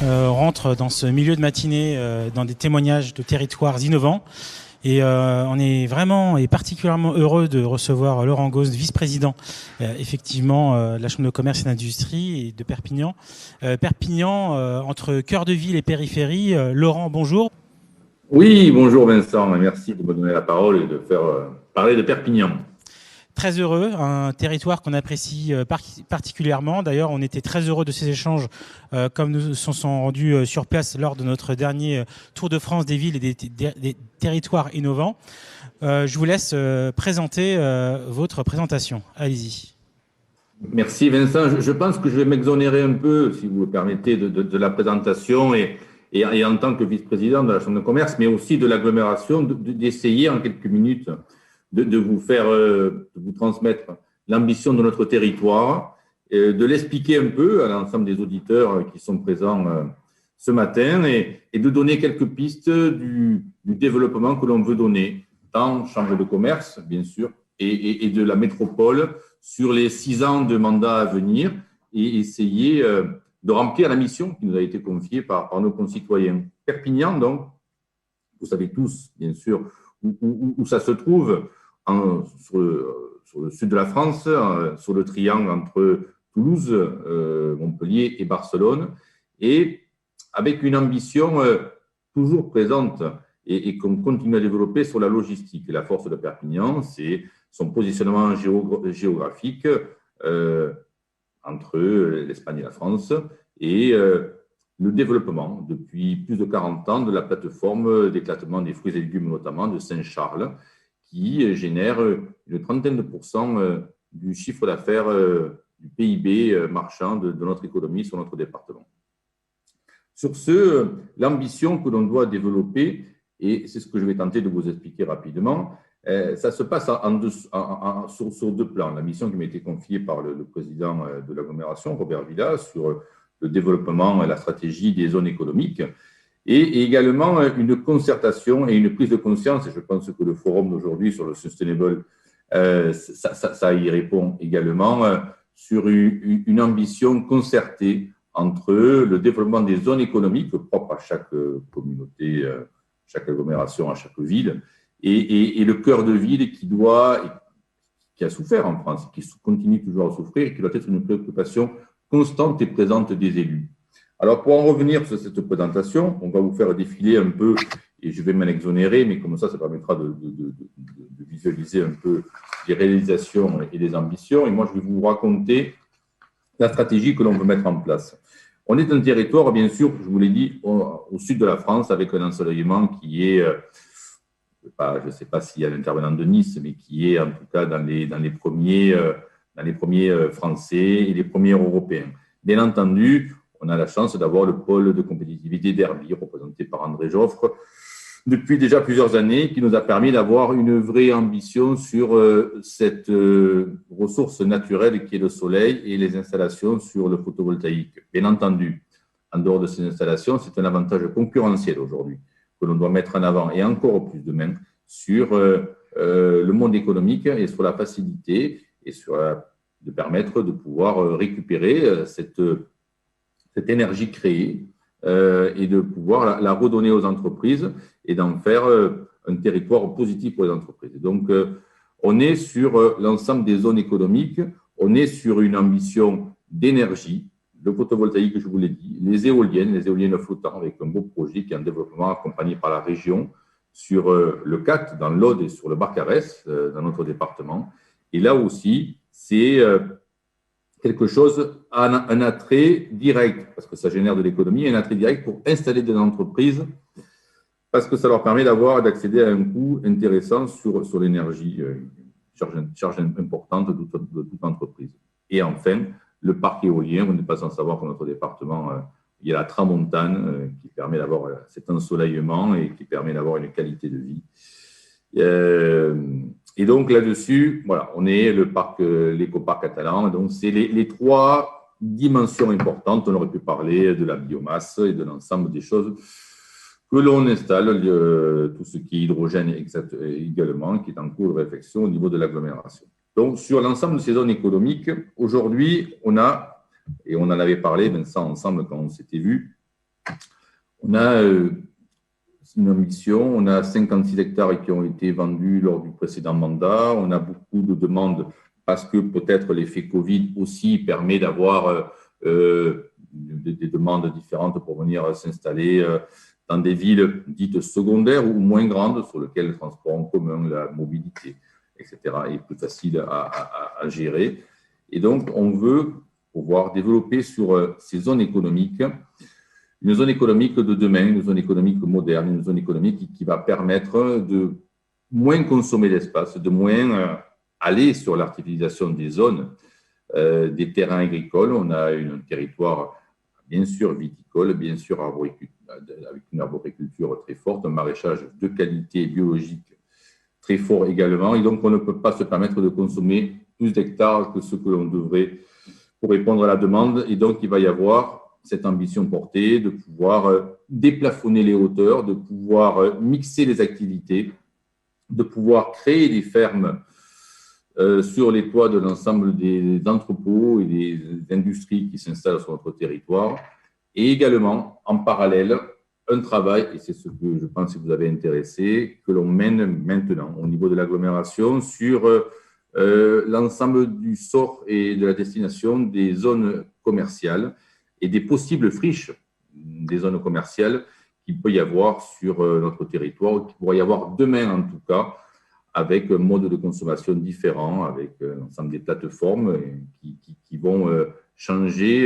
rentre dans ce milieu de matinée dans des témoignages de territoires innovants. Et on est vraiment et particulièrement heureux de recevoir Laurent Gauze, vice-président effectivement de la Chambre de commerce et d'industrie et de Perpignan. Perpignan, entre cœur de ville et périphérie. Laurent, bonjour. Oui, bonjour Vincent, merci de me donner la parole et de faire parler de Perpignan. Très heureux, un territoire qu'on apprécie particulièrement. D'ailleurs, on était très heureux de ces échanges comme nous sont rendus sur place lors de notre dernier Tour de France des villes et des territoires innovants. Je vous laisse présenter votre présentation. Allez-y. Merci Vincent. Je pense que je vais m'exonérer un peu, si vous le permettez, de la présentation et en tant que vice-président de la Chambre de commerce, mais aussi de l'agglomération, d'essayer en quelques minutes de vous faire, de vous transmettre l'ambition de notre territoire, de l'expliquer un peu à l'ensemble des auditeurs qui sont présents ce matin et de donner quelques pistes du développement que l'on veut donner dans Chambre de commerce, bien sûr, et de la métropole sur les 6 ans de mandat à venir et essayer de remplir la mission qui nous a été confiée par nos concitoyens. Perpignan, donc, vous savez tous, bien sûr, où ça se trouve, sur le sud de la France, sur le triangle entre Toulouse, Montpellier et Barcelone, et avec une ambition toujours présente et qu'on continue à développer sur la logistique. Et la force de Perpignan, c'est son positionnement géographique entre l'Espagne et la France et le développement depuis plus de 40 ans de la plateforme d'éclatement des fruits et légumes, notamment de Saint-Charles, qui génère une trentaine de pourcents du chiffre d'affaires du PIB marchand de notre économie sur notre département. Sur ce, l'ambition que l'on doit développer, et c'est ce que je vais tenter de vous expliquer rapidement, ça se passe sur 2 plans. La mission qui m'a été confiée par le président de l'agglomération, Robert Villa, sur le développement et la stratégie des zones économiques, et également une concertation et une prise de conscience, et je pense que le forum d'aujourd'hui sur le sustainable, ça y répond également, sur une ambition concertée entre le développement des zones économiques propres à chaque communauté, chaque agglomération, à chaque ville, et le cœur de ville qui a souffert en France, qui continue toujours à souffrir, et qui doit être une préoccupation constante et présente des élus. Alors, pour en revenir sur cette présentation, on va vous faire défiler un peu, et je vais m'en exonérer, mais comme ça permettra de visualiser un peu les réalisations et les ambitions. Et moi, je vais vous raconter la stratégie que l'on veut mettre en place. On est un territoire, bien sûr, je vous l'ai dit, au sud de la France, avec un ensoleillement qui est, je ne sais pas s'il y a l'intervenant de Nice, mais qui est en tout cas dans les premiers Français et les premiers Européens. Bien entendu, on a la chance d'avoir le pôle de compétitivité d'Herbie, représenté par André Joffre, depuis déjà plusieurs années, qui nous a permis d'avoir une vraie ambition sur cette ressource naturelle qui est le soleil et les installations sur le photovoltaïque. Bien entendu, en dehors de ces installations, c'est un avantage concurrentiel aujourd'hui que l'on doit mettre en avant, et encore plus demain, sur le monde économique et sur la facilité et sur de permettre de pouvoir récupérer cette énergie créée et de pouvoir la redonner aux entreprises et d'en faire un territoire positif pour les entreprises. Donc, on est sur l'ensemble des zones économiques, on est sur une ambition d'énergie, le photovoltaïque, je vous l'ai dit, les éoliennes flottants, avec un beau projet qui est en développement accompagné par la région sur le CAT dans l'Aude et sur le Barcarès dans notre département. Et là aussi, c'est quelque chose, un attrait direct, parce que ça génère de l'économie, un attrait direct pour installer des entreprises, parce que ça leur permet d'accéder à un coût intéressant sur l'énergie, charge importante de toute entreprise. Et enfin, le parc éolien, vous n'êtes pas sans savoir que notre département, il y a la tramontane qui permet d'avoir cet ensoleillement et qui permet d'avoir une qualité de vie. Et donc là-dessus, voilà, on est l'écoparc catalan. Donc c'est les 3 dimensions importantes. On aurait pu parler de la biomasse et de l'ensemble des choses que l'on installe, tout ce qui est hydrogène également, qui est en cours de réflexion au niveau de l'agglomération. Donc sur l'ensemble de ces zones économiques, aujourd'hui, on a, et on en avait parlé, Vincent, ensemble quand on s'était vu, On a une ambition, on a 56 hectares qui ont été vendus lors du précédent mandat. On a beaucoup de demandes parce que peut-être l'effet Covid aussi permet d'avoir des demandes différentes pour venir s'installer dans des villes dites secondaires ou moins grandes sur lesquelles le transport en commun, la mobilité, etc. est plus facile à gérer. Et donc, on veut pouvoir développer sur ces zones économiques une zone économique de demain, une zone économique moderne, une zone économique qui va permettre de moins consommer d'espace, de moins aller sur l'artificialisation des zones, des terrains agricoles. On a un territoire, bien sûr, viticole, bien sûr, avec une arboriculture très forte, un maraîchage de qualité biologique très fort également. Et donc, on ne peut pas se permettre de consommer plus d'hectares que ce que l'on devrait pour répondre à la demande. Et donc, il va y avoir cette ambition portée de pouvoir déplafonner les hauteurs, de pouvoir mixer les activités, de pouvoir créer des fermes sur les toits de l'ensemble des entrepôts et des industries qui s'installent sur notre territoire. Et également, en parallèle, un travail, et c'est ce que je pense que vous avez intéressé, que l'on mène maintenant au niveau de l'agglomération sur l'ensemble du sort et de la destination des zones commerciales et des possibles friches des zones commerciales qu'il peut y avoir sur notre territoire, qu'il pourrait y avoir demain en tout cas, avec un mode de consommation différent, avec l'ensemble des plateformes qui vont changer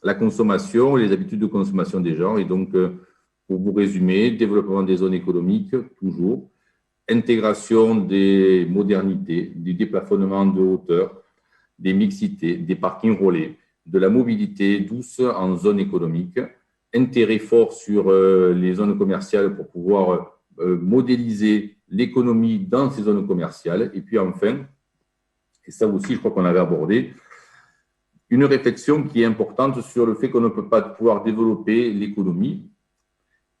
la consommation, les habitudes de consommation des gens. Et donc, pour vous résumer, développement des zones économiques, toujours, intégration des modernités, du déplafonnement de hauteur, des mixités, des parkings relais, de la mobilité douce en zone économique, intérêt fort sur les zones commerciales pour pouvoir modéliser l'économie dans ces zones commerciales. Et puis enfin, et ça aussi je crois qu'on avait abordé, une réflexion qui est importante sur le fait qu'on ne peut pas pouvoir développer l'économie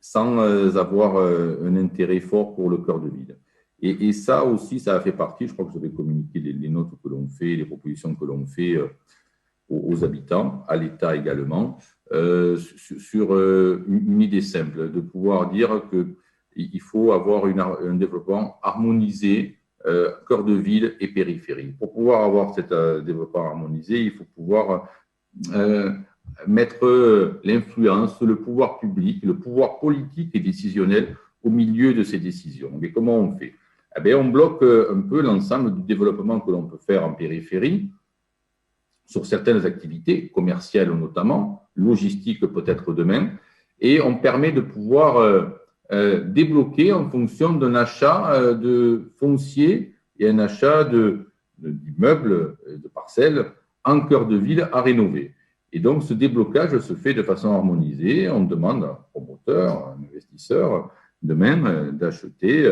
sans avoir un intérêt fort pour le cœur de ville. Et ça aussi, ça a fait partie, je crois que je vais communiquer les notes que l'on fait, les propositions que l'on fait aux habitants, à l'État également, sur une idée simple, de pouvoir dire qu'il faut avoir un développement harmonisé, cœur de ville et périphérie. Pour pouvoir avoir cet développement harmonisé, il faut pouvoir mettre l'influence, le pouvoir public, le pouvoir politique et décisionnel au milieu de ces décisions. Mais comment on fait? Eh bien, on bloque un peu l'ensemble du développement que l'on peut faire en périphérie, sur certaines activités, commerciales notamment, logistiques peut-être demain, et on permet de pouvoir débloquer en fonction d'un achat de foncier et un achat d'immeubles, de parcelles en cœur de ville à rénover. Et donc, ce déblocage se fait de façon harmonisée. On demande à un promoteur, à un investisseur, demain, d'acheter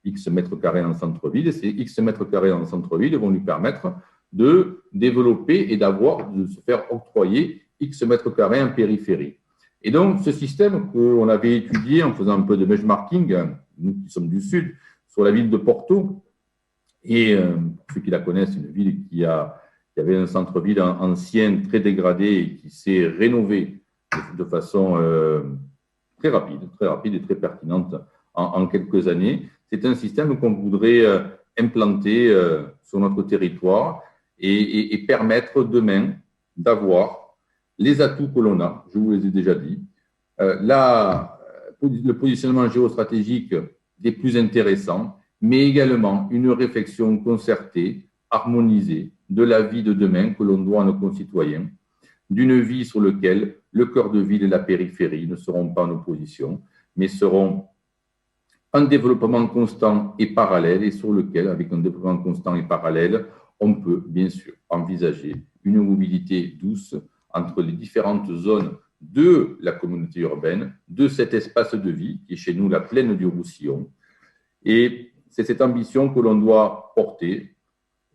X mètres carrés en centre-ville. Et ces X mètres carrés en centre-ville vont lui permettre de développer et de se faire octroyer X mètres carrés en périphérie. Et donc, ce système qu'on avait étudié en faisant un peu de benchmarking, nous qui sommes du Sud, sur la ville de Porto, et pour ceux qui la connaissent, une ville qui avait un centre-ville ancien, très dégradé, et qui s'est rénové de façon très rapide et très pertinente en quelques années. C'est un système qu'on voudrait implanter sur notre territoire et permettre demain d'avoir les atouts que l'on a, je vous les ai déjà dit, le positionnement géostratégique des plus intéressants, mais également une réflexion concertée, harmonisée de la vie de demain que l'on doit à nos concitoyens, d'une vie sur laquelle le cœur de ville et la périphérie ne seront pas en opposition, mais seront un développement constant et parallèle, et sur lequel, avec un développement constant et parallèle, on peut bien sûr envisager une mobilité douce entre les différentes zones de la communauté urbaine, de cet espace de vie qui est chez nous la plaine du Roussillon. Et c'est cette ambition que l'on doit porter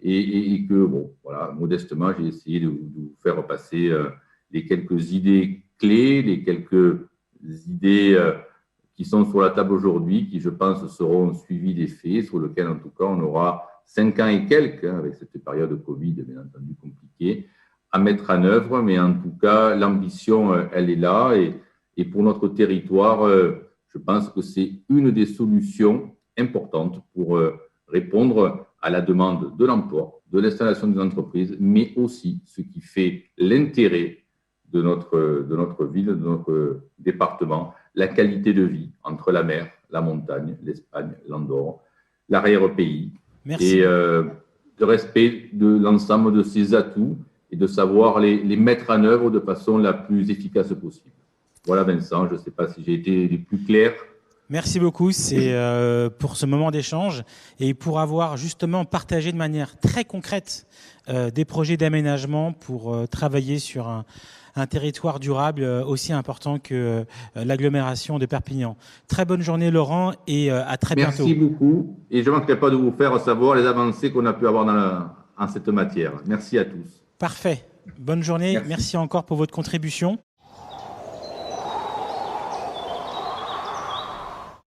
et que, bon, voilà, modestement, j'ai essayé de vous faire passer les quelques idées clés, les quelques idées qui sont sur la table aujourd'hui, qui, je pense, seront suivies des faits, sur lesquels, en tout cas, on aura 5 ans et quelques, avec cette période Covid, bien entendu, compliquée, à mettre en œuvre, mais en tout cas, l'ambition, elle est là. Et pour notre territoire, je pense que c'est une des solutions importantes pour répondre à la demande de l'emploi, de l'installation des entreprises, mais aussi ce qui fait l'intérêt de notre ville, de notre département, la qualité de vie entre la mer, la montagne, l'Espagne, l'Andorre, l'arrière-pays. Merci. Et le respect de l'ensemble de ces atouts et de savoir les mettre en œuvre de façon la plus efficace possible. Voilà, Vincent, je ne sais pas si j'ai été le plus clair. Merci beaucoup, c'est pour ce moment d'échange et pour avoir justement partagé de manière très concrète des projets d'aménagement pour travailler sur un territoire durable aussi important que l'agglomération de Perpignan. Très bonne journée Laurent et à très bientôt. Merci beaucoup et je ne manquerai pas de vous faire savoir les avancées qu'on a pu avoir en cette matière. Merci à tous. Parfait. Bonne journée. Merci encore pour votre contribution.